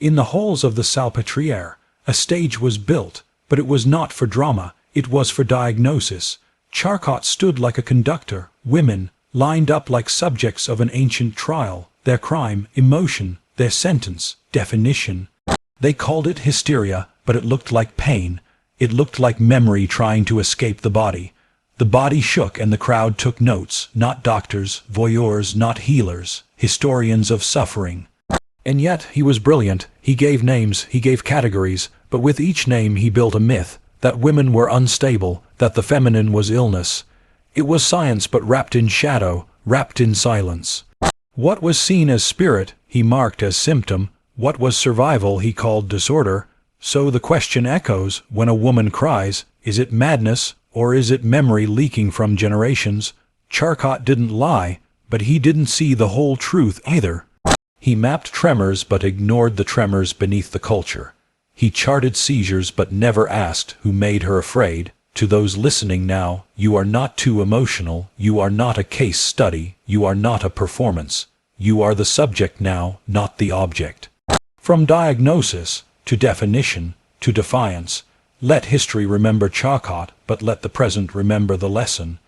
In the halls of the Salpêtrière, a stage was built, but it was not for drama, it was for diagnosis. Charcot stood like a conductor, women, lined up like subjects of an ancient trial, their crime, emotion, their sentence, definition. They called it hysteria, but it looked like pain. It looked like memory trying to escape the body. The body shook and the crowd took notes, not doctors, voyeurs, not healers, historians of suffering. And yet he was brilliant. He gave names, he gave categories, but with each name he built a myth, that women were unstable, that the feminine was illness. It was science but wrapped in shadow, wrapped in silence. What was seen as spirit, he marked as symptom. What was survival, he called disorder. So the question echoes, when a woman cries, is it madness, or is it memory leaking from generations? Charcot didn't lie, but he didn't see the whole truth either. He mapped tremors but ignored the tremors beneath the culture. He charted seizures but never asked who made her afraid. To those listening now, you are not too emotional, you are not a case study, you are not a performance. You are the subject now, not the object. From diagnosis, to definition, to defiance, let history remember Charcot, but let the present remember the lesson.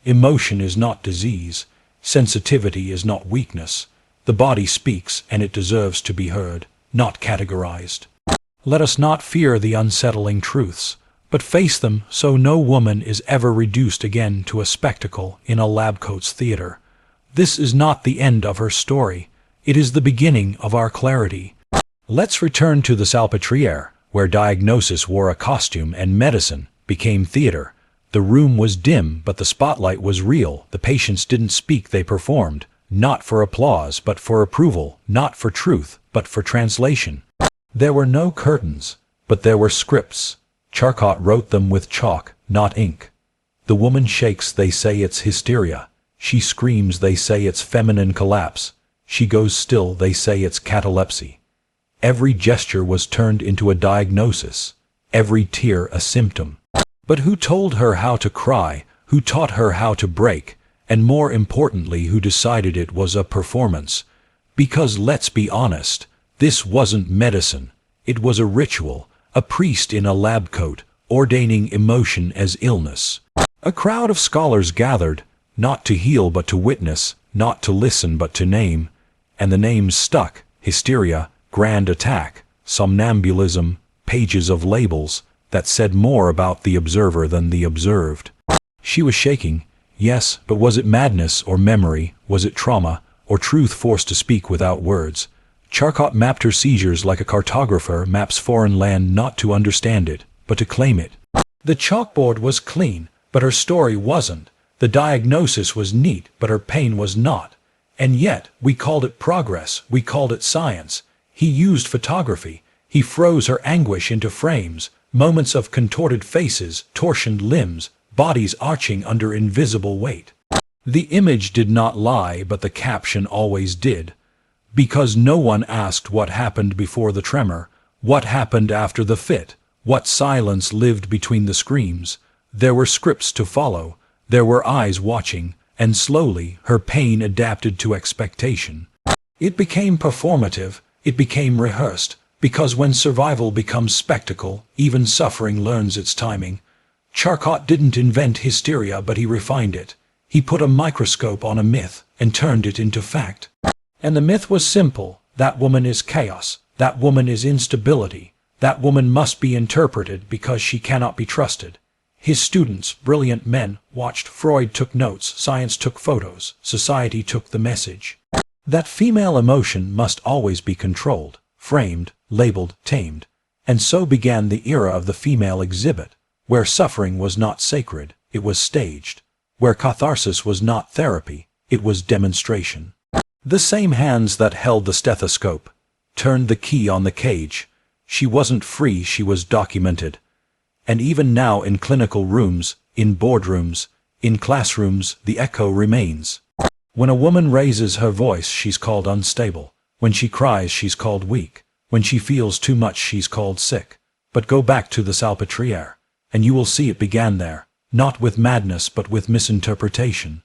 Emotion is not disease. Sensitivity is not weakness. The body speaks, and it deserves to be heard, not categorized. Let us not fear the unsettling truths, but face them so no woman is ever reduced again to a spectacle in a labcoat's theater. This is not the end of her story. It is the beginning of our clarity. Let's return to the Salpêtrière, where diagnosis wore a costume and medicine became theater. The room was dim, but the spotlight was real. The patients didn't speak, they performed. Not for applause, but for approval. Not for truth, but for translation. There were no curtains, but there were scripts. Charcot wrote them with chalk, not ink. The woman shakes, they say it's hysteria. She screams, they say it's feminine collapse. She goes still, they say it's catalepsy. Every gesture was turned into a diagnosis, every tear a symptom. But who told her how to cry, who taught her how to break, and more importantly, who decided it was a performance? Because let's be honest, this wasn't medicine, it was a ritual, a priest in a lab coat, ordaining emotion as illness. A crowd of scholars gathered, not to heal but to witness, not to listen but to name, and the names stuck: hysteria, grand attack, somnambulism, pages of labels that said more about the observer than the observed. She was shaking, yes, but was it madness or memory? Was it trauma or truth forced to speak without words? Charcot mapped her seizures like a cartographer maps foreign land, not to understand it, but to claim it. The chalkboard was clean, but her story wasn't. The diagnosis was neat, but her pain was not. And yet, we called it progress, we called it science. He used photography. He froze her anguish into frames, moments of contorted faces, torsioned limbs, bodies arching under invisible weight. The image did not lie, but the caption always did. Because no one asked what happened before the tremor, what happened after the fit, what silence lived between the screams. There were scripts to follow, there were eyes watching, and slowly her pain adapted to expectation. It became performative, it became rehearsed, because when survival becomes spectacle, even suffering learns its timing. Charcot didn't invent hysteria, but he refined it. He put a microscope on a myth and turned it into fact. And the myth was simple: that woman is chaos, that woman is instability, that woman must be interpreted because she cannot be trusted. His students, brilliant men, watched. Freud took notes, science took photos, society took the message. That female emotion must always be controlled, framed, labeled, tamed. And so began the era of the female exhibit, where suffering was not sacred, it was staged, where catharsis was not therapy, it was demonstration. The same hands that held the stethoscope turned the key on the cage. She wasn't free, she was documented. And even now in clinical rooms, in boardrooms, in classrooms, the echo remains. When a woman raises her voice, she's called unstable. When she cries, she's called weak. When she feels too much, she's called sick. But go back to the Salpêtrière, and you will see it began there, not with madness but with misinterpretation.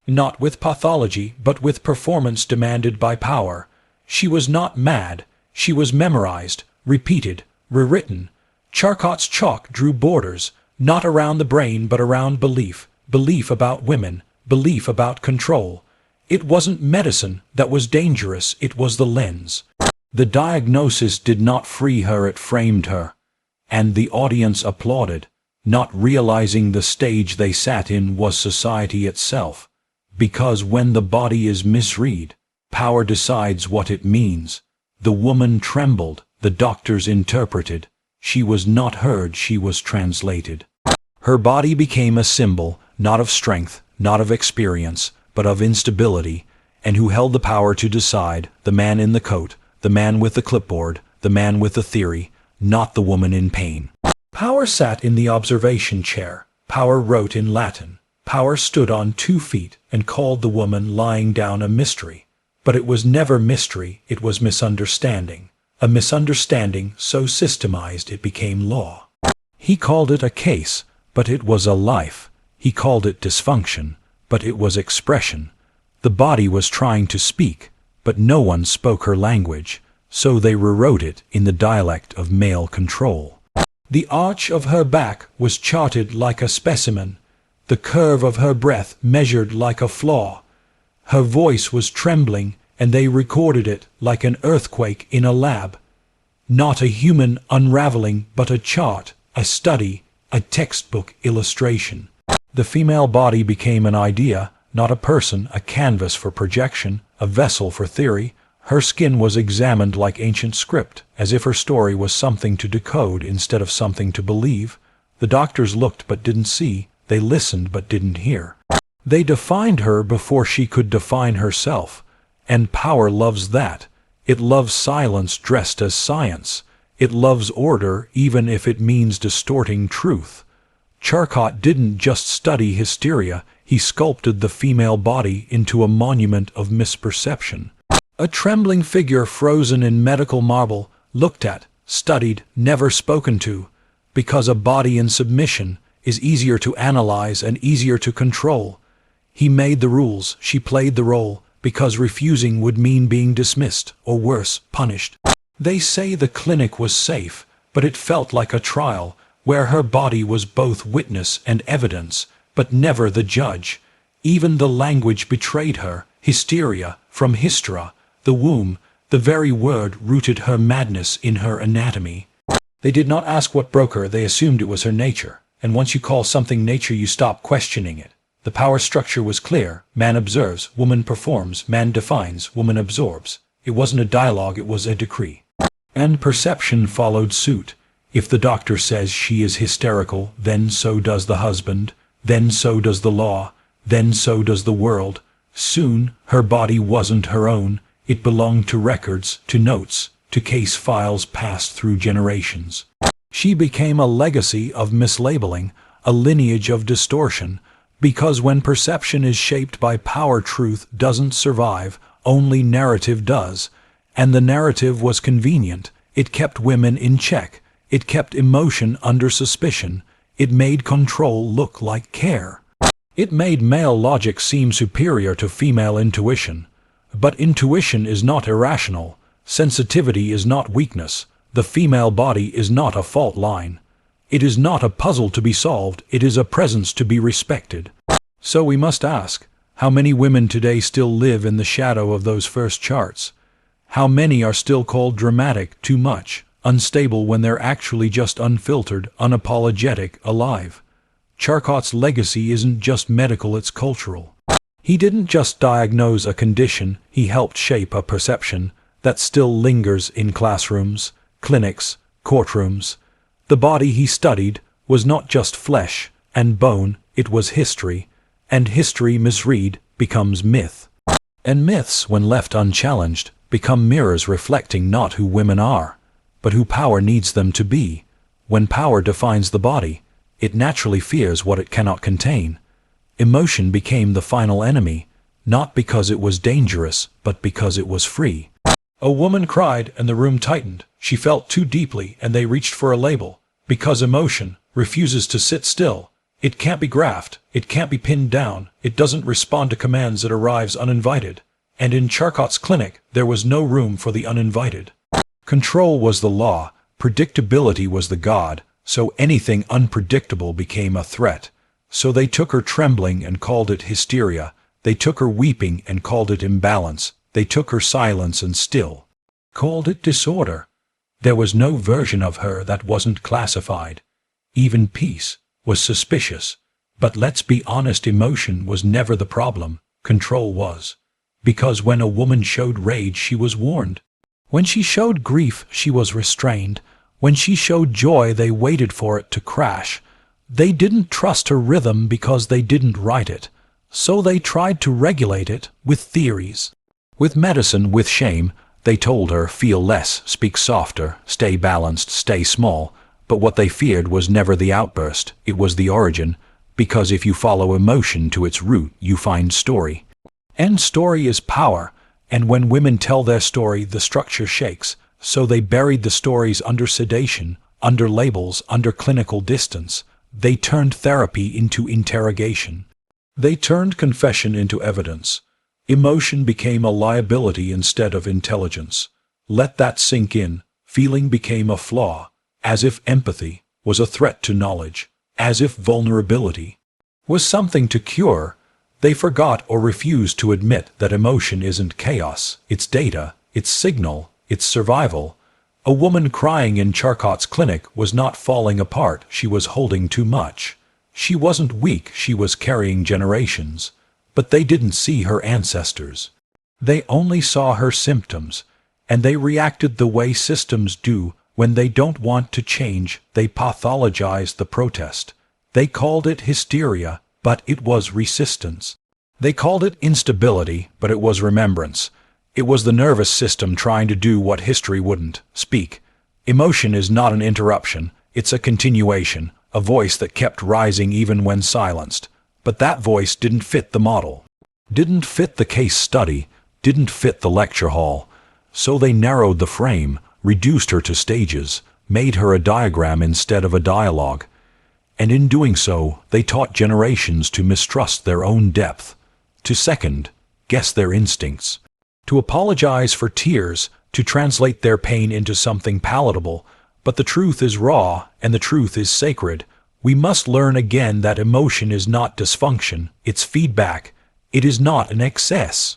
Not with pathology, but with performance demanded by power. She was not mad, She was memorized, repeated, rewritten. Charcot's chalk drew borders, not around the brain but around belief, belief about women, belief about control. It wasn't medicine that was dangerous, it was the lens. The diagnosis did not free her, it framed her. And the audience applauded, not realizing the stage they sat in was society itself. Because when the body is misread, power decides what it means. The woman trembled, the doctors interpreted. She was not heard, she was translated. Her body became a symbol, not of strength, not of experience, but of instability. And who held the power to decide? The man in the coat, the man with the clipboard, the man with the theory, not the woman in pain. Power sat in the observation chair. Power wrote in Latin. Power stood on 2 feet and called the woman lying down a mystery. But it was never mystery, it was misunderstanding. A misunderstanding so systemized it became law. He called it a case, but it was a life. He called it dysfunction, but it was expression. The body was trying to speak, but no one spoke her language, so they rewrote it in the dialect of male control. The arch of her back was charted like a specimen, the curve of her breath measured like a flaw. Her voice was trembling, and they recorded it like an earthquake in a lab. Not a human unraveling, but a chart, a study, a textbook illustration. The female body became an idea, not a person, a canvas for projection, a vessel for theory. Her skin was examined like ancient script, as if her story was something to decode instead of something to believe. The doctors looked but didn't see, they listened but didn't hear. They defined her before she could define herself. And power loves that. It loves silence dressed as science. It loves order even if it means distorting truth. Charcot didn't just study hysteria, he sculpted the female body into a monument of misperception. A trembling figure frozen in medical marble, looked at, studied, never spoken to, because a body in submission is easier to analyze and easier to control. He made the rules, she played the role, because refusing would mean being dismissed, or worse, punished. They say the clinic was safe, but it felt like a trial, where her body was both witness and evidence, but never the judge. Even the language betrayed her, hysteria, from hystera, the womb, the very word rooted her madness in her anatomy. They did not ask what broke her, they assumed it was her nature, and once you call something nature you stop questioning it. The power structure was clear. Man observes, woman performs, man defines, woman absorbs. It wasn't a dialogue, it was a decree. And perception followed suit. If the doctor says she is hysterical, then so does the husband, then so does the law, then so does the world. Soon, her body wasn't her own. It belonged to records, to notes, to case files passed through generations. She became a legacy of mislabeling, a lineage of distortion. Because when perception is shaped by power, truth doesn't survive, only narrative does. And the narrative was convenient. It kept women in check. It kept emotion under suspicion. It made control look like care. It made male logic seem superior to female intuition. But intuition is not irrational. Sensitivity is not weakness. The female body is not a fault line. It is not a puzzle to be solved, it is a presence to be respected. So we must ask, how many women today still live in the shadow of those first charts? How many are still called dramatic, too much, unstable when they're actually just unfiltered, unapologetic, alive? Charcot's legacy isn't just medical, it's cultural. He didn't just diagnose a condition, he helped shape a perception that still lingers in classrooms, clinics, courtrooms. The body he studied was not just flesh and bone, it was history, and history misread becomes myth. And myths, when left unchallenged, become mirrors reflecting not who women are, but who power needs them to be. When power defines the body, it naturally fears what it cannot contain. Emotion became the final enemy, not because it was dangerous, but because it was free. A woman cried and the room tightened. She felt too deeply and they reached for a label. Because emotion refuses to sit still. It can't be graphed. It can't be pinned down. It doesn't respond to commands, it arrives uninvited. And in Charcot's clinic, there was no room for the uninvited. Control was the law, predictability was the god, so anything unpredictable became a threat. So they took her trembling and called it hysteria. They took her weeping and called it imbalance. They took her silence and still called it disorder. There was no version of her that wasn't classified. Even peace was suspicious. But let's be honest, emotion was never the problem. Control was. Because when a woman showed rage, she was warned. When she showed grief, she was restrained. When she showed joy, they waited for it to crash. They didn't trust her rhythm because they didn't write it. So they tried to regulate it with theories. With medicine, with shame, they told her, feel less, speak softer, stay balanced, stay small. But what they feared was never the outburst, it was the origin. Because if you follow emotion to its root, you find story. And story is power. And when women tell their story, the structure shakes. So they buried the stories under sedation, under labels, under clinical distance. They turned therapy into interrogation. They turned confession into evidence. Emotion became a liability instead of intelligence. Let that sink in. Feeling became a flaw, as if empathy was a threat to knowledge, as if vulnerability was something to cure. They forgot or refused to admit that emotion isn't chaos, it's data, it's signal, it's survival. A woman crying in Charcot's clinic was not falling apart, she was holding too much. She wasn't weak, she was carrying generations. But they didn't see her ancestors. They only saw her symptoms, and they reacted the way systems do. When they don't want to change, they pathologize the protest. They called it hysteria, but it was resistance. They called it instability, but it was remembrance. It was the nervous system trying to do what history wouldn't, speak. Emotion is not an interruption, it's a continuation, a voice that kept rising even when silenced. But that voice didn't fit the model, didn't fit the case study, didn't fit the lecture hall. So they narrowed the frame, reduced her to stages, made her a diagram instead of a dialogue. And in doing so, they taught generations to mistrust their own depth, to second guess their instincts, to apologize for tears, to translate their pain into something palatable. But the truth is raw, and the truth is sacred. We must learn again that emotion is not dysfunction, it's feedback. It is not an excess.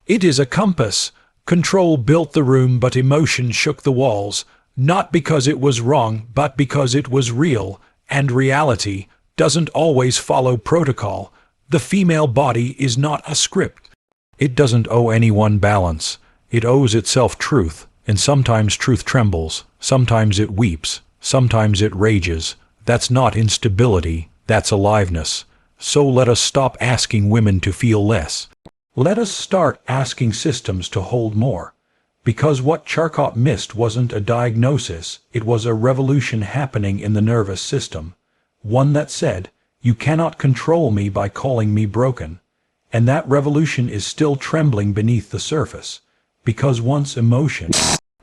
It is a compass. Control built the room, but emotion shook the walls, not because it was wrong, but because it was real. And reality doesn't always follow protocol. The female body is not a script. It doesn't owe anyone balance. It owes itself truth, and sometimes truth trembles, sometimes it weeps, sometimes it rages. That's not instability, that's aliveness. So let us stop asking women to feel less. Let us start asking systems to hold more. Because what Charcot missed wasn't a diagnosis, it was a revolution happening in the nervous system. One that said, you cannot control me by calling me broken. And that revolution is still trembling beneath the surface. Because once emotion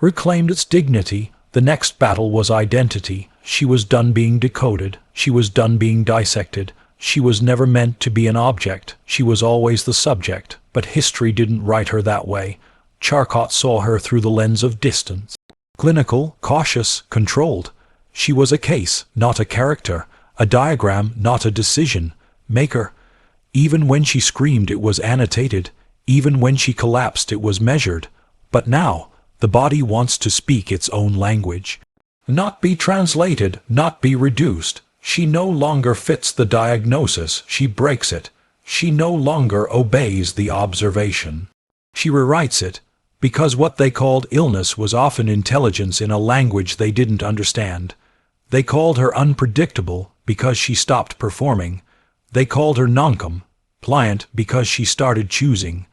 reclaimed its dignity, the next battle was identity. She was done being decoded. She was done being dissected. She was never meant to be an object. She was always the subject. But history didn't write her that way. Charcot saw her through the lens of distance. Clinical, cautious, controlled. She was a case, not a character. A diagram, not a decision maker. Even when she screamed, it was annotated. Even when she collapsed, it was measured. But now, the body wants to speak its own language. Not be translated, not be reduced. She no longer fits the diagnosis, she breaks it. She no longer obeys the observation. She rewrites it, because what they called illness was often intelligence in a language they didn't understand. They called her unpredictable because she stopped performing. They called her non-compliant because she started choosing.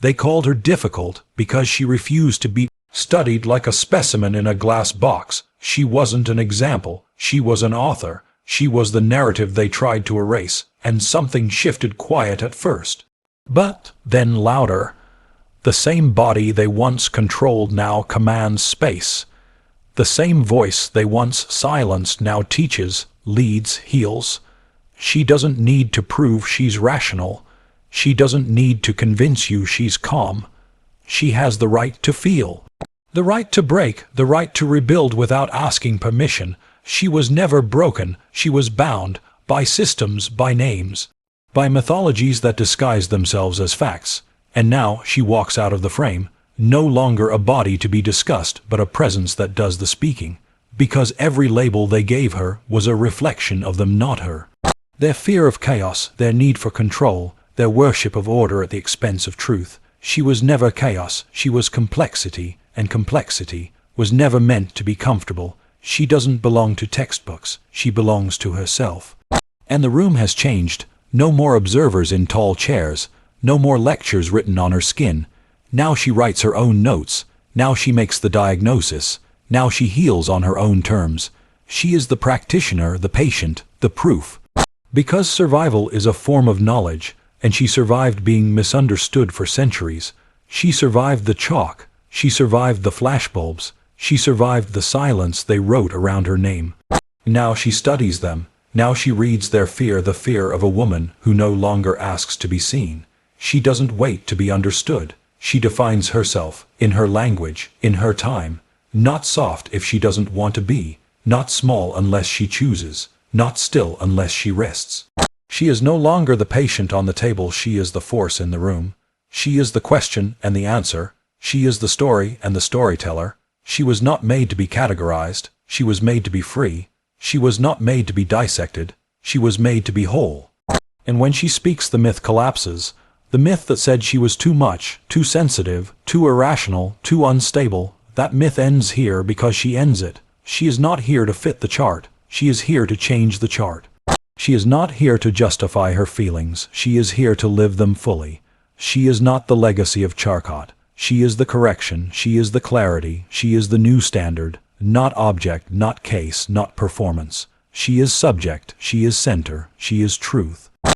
They called her difficult because she refused to be studied like a specimen in a glass box. She wasn't an example, she was an author. She was the narrative they tried to erase, and something shifted quiet at first. But then louder. The same body they once controlled now commands space. The same voice they once silenced now teaches, leads, heals. She doesn't need to prove she's rational. She doesn't need to convince you she's calm. She has the right to feel. The right to break, the right to rebuild without asking permission. She was never broken, she was bound, by systems, by names, by mythologies that disguise themselves as facts. And now she walks out of the frame, no longer a body to be discussed, but a presence that does the speaking. Because every label they gave her was a reflection of them, not her. Their fear of chaos, their need for control, their worship of order at the expense of truth. She was never chaos, she was complexity, and complexity was never meant to be comfortable. She doesn't belong to textbooks, she belongs to herself. And the room has changed. No more observers in tall chairs, no more lectures written on her skin. Now she writes her own notes, now she makes the diagnosis, now she heals on her own terms. She is the practitioner, the patient, the proof. Because survival is a form of knowledge, and she survived being misunderstood for centuries. She survived the chalk, she survived the flashbulbs, she survived the silence they wrote around her name. Now she studies them, now she reads their fear, the fear of a woman who no longer asks to be seen. She doesn't wait to be understood. She defines herself, in her language, in her time. Not soft if she doesn't want to be, not small unless she chooses, not still unless she rests. She is no longer the patient on the table, she is the force in the room. She is the question and the answer. She is the story and the storyteller. She was not made to be categorized, she was made to be free. She was not made to be dissected, she was made to be whole. And when she speaks, the myth collapses. The myth that said she was too much, too sensitive, too irrational, too unstable, that myth ends here because she ends it. She is not here to fit the chart, she is here to change the chart. She is not here to justify her feelings, she is here to live them fully. She is not the legacy of Charcot. She is the correction, she is the clarity, she is the new standard, not object, not case, not performance. She is subject, she is center, she is truth.